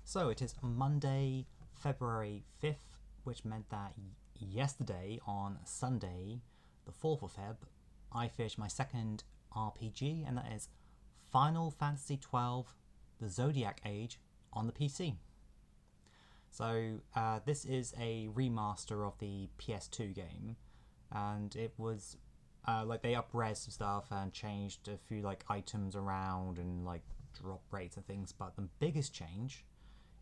So it is Monday, February 5th, which meant that yesterday, on Sunday, the 4th of Feb, I finished my second RPG, and that is Final Fantasy XII The Zodiac Age on the PC. So this is a remaster of the PS2 game, and it was like they up-res some stuff and changed a few like items around and like drop rates and things. But the biggest change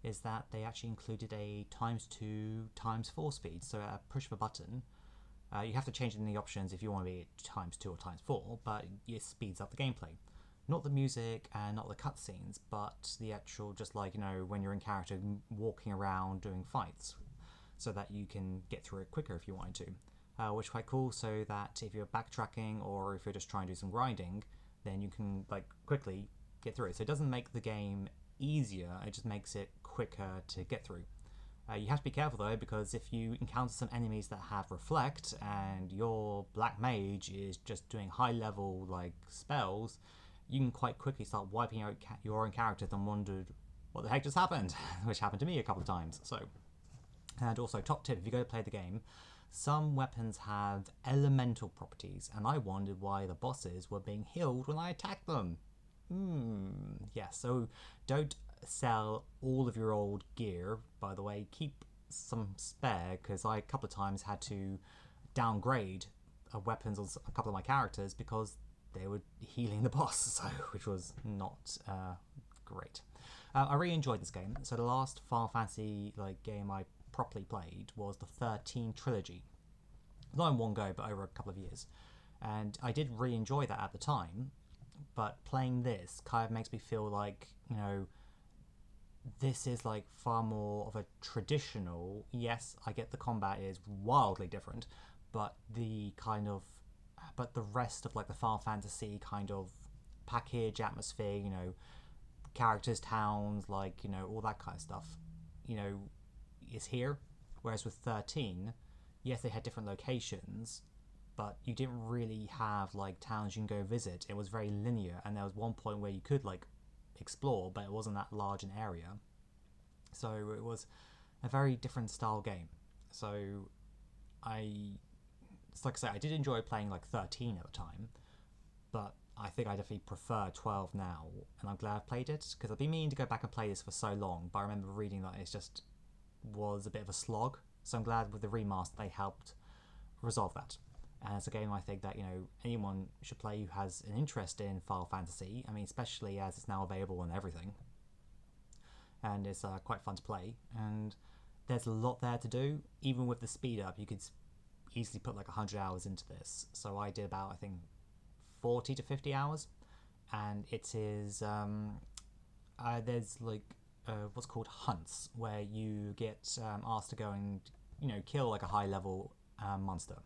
is that they actually included a times 2 times 4 speed. So at a push of a button, you have to change it in the options if you want to be times 2 or times 4, but it speeds up the gameplay. Not the music and not the cutscenes, but the actual, just like, when you're in character walking around doing fights, so that you can get through it quicker if you wanted to. Which is quite cool, so that if you're backtracking or if you're just trying to do some grinding, then you can like quickly get through it. So it doesn't make the game easier, it just makes it quicker to get through. You have to be careful though, because if you encounter some enemies that have reflect and your black mage is just doing high level like spells, you can quite quickly start wiping out your own characters and wondered what the heck just happened, which happened to me a couple of times. So, and also top tip: if you go to play the game, some weapons have elemental properties, and I wondered why the bosses were being healed when I attacked them. Yeah, so don't sell all of your old gear, by the way. Keep some spare, because I a couple of times had to downgrade weapons on a couple of my characters because they were healing the boss, so which was not great. I really enjoyed this game. So the last Final Fantasy game I properly played was the 13 trilogy, not in one go, but over a couple of years, and I did really enjoy that at the time. But playing this kind of makes me feel like, this is like far more of a traditional. Yes, I get the combat is wildly different, but the rest of like the Final Fantasy kind of package atmosphere, characters, towns, like, all that kind of stuff, is here. Whereas with 13, yes, they had different locations, but you didn't really have like towns you can go visit. It was very linear, and there was one point where you could like explore, but it wasn't that large an area. So it was a very different style game. So I, it's like I say, I did enjoy playing like 13 at the time, but I think I definitely prefer 12 now, and I'm glad I've played it, because I've been meaning to go back and play this for so long, but I remember reading that it just was a bit of a slog. So I'm glad with the remaster they helped resolve that. And it's a game I think that anyone should play who has an interest in Final Fantasy. I mean, especially as it's now available on everything, and it's quite fun to play. And there's a lot there to do. Even with the speed up, you could easily put like 100 hours into this. So I did about, I think, 40 to 50 hours, and it is there's like what's called hunts, where you get asked to go and kill like a high level monster.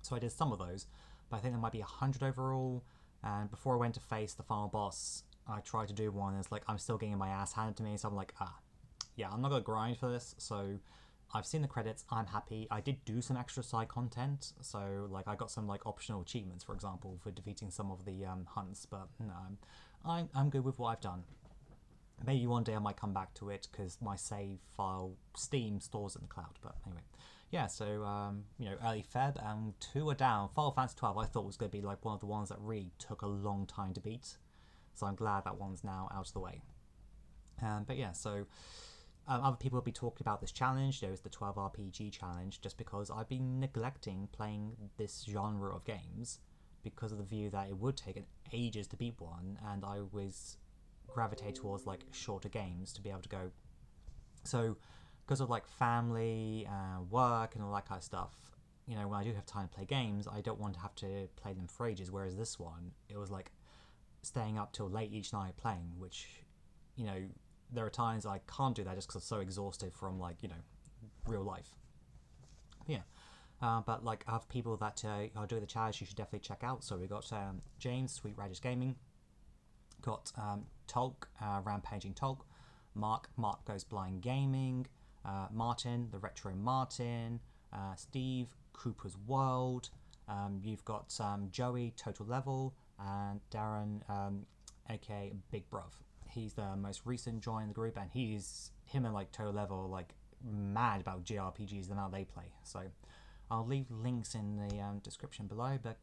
So I did some of those, but I think there might be 100 overall. And before I went to face the final boss, I tried to do one, and it's like I'm still getting my ass handed to me. So I'm like, yeah, I'm not gonna grind for this. So I've seen the credits. I'm happy. I did do some extra side content, so like I got some like optional achievements, for example, for defeating some of the hunts. But no, I'm good with what I've done. Maybe one day I might come back to it, because my save file Steam stores it in the cloud. But anyway, yeah. So early Feb, and 2 are down. Final Fantasy 12 I thought was going to be like one of the ones that really took a long time to beat. So I'm glad that one's now out of the way. But yeah, so other people will be talking about this challenge. There is the 12 RPG challenge, just because I've been neglecting playing this genre of games because of the view that it would take ages to beat one, and I always gravitate towards like shorter games to be able to go. So because of like family, work, and all that kind of stuff, when I do have time to play games, I don't want to have to play them for ages. Whereas this one, it was like staying up till late each night playing, which, there are times I can't do that just because I'm so exhausted from like, real life. But yeah. But like other people that are doing the challenge, you should definitely check out. So we got James, Sweet Radish Gaming, got Tolk, Rampaging Tolk, Mark Goes Blind Gaming, Martin, the Retro Martin, Steve, Cooper's World. You've got Joey, Total Level, and Darren, aka Big Bruv. He's the most recent join in the group, and him and like Toe Level are, like mad about JRPGs, the amount they play. So I'll leave links in the description below, but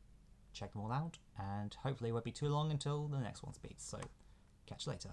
check them all out, and hopefully it won't be too long until the next one speaks. So catch you later.